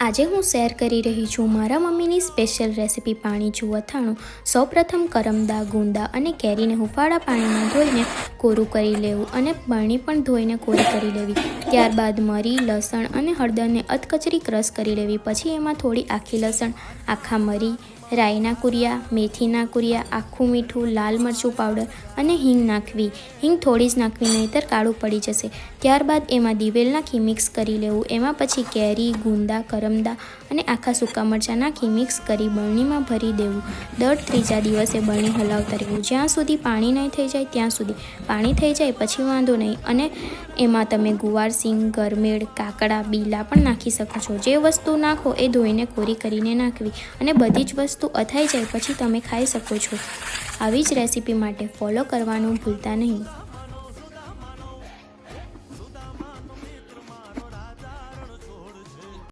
આજે હું શેર કરી રહી છું મારા મમ્મીની સ્પેશિયલ રેસીપી પાણીચું અથાણું। સૌપ્રથમ કરમદા, ગુંદા અને કેરીને હુંફાળા પાણીમાં ધોઈને કોરું કરી લેવું અને બરણી પણ ધોઈને કોરી કરી લેવી। ત્યારબાદ મરી, લસણ અને હળદરને અધકચરી ક્રશ કરી લેવી। પછી એમાં થોડી આખી લસણ, આખા મરી, રાઈના કુરિયા, મેથીના કુરિયા, આખું મીઠું, લાલ મરચું પાવડર અને હિંગ નાખવી। હિંગ થોડી જ નાખવી, નહીંતર કાળું પડી જશે। ત્યારબાદ એમાં દિવેલ નાખી મિક્સ કરી લેવું। એમાં પછી કેરી, ગુંદા, કરમદા અને આખા સૂકા મરચાં નાખી મિક્સ કરી બરણીમાં ભરી દેવું। દર ત્રીજા દિવસે બરણી હલાવતા રહેવું, જ્યાં સુધી પાણી નહીં થઈ જાય ત્યાં સુધી। પાણી થઈ જાય પછી વાંધો નહીં, અને એમાં તમે ગુવાર સિંગ, ગરમેડ, કાકડા, બીલા પણ નાખી શકો છો। જે વસ્તુ નાખો એ ધોઈને કોરી કરીને નાખવી, અને બધી જ વસ્તુ અથાઈ જાય પછી તમે ખાઈ શકો છો। આવી જ રેસીપી માટે ફોલો કરવાનું ભૂલતા નહીં।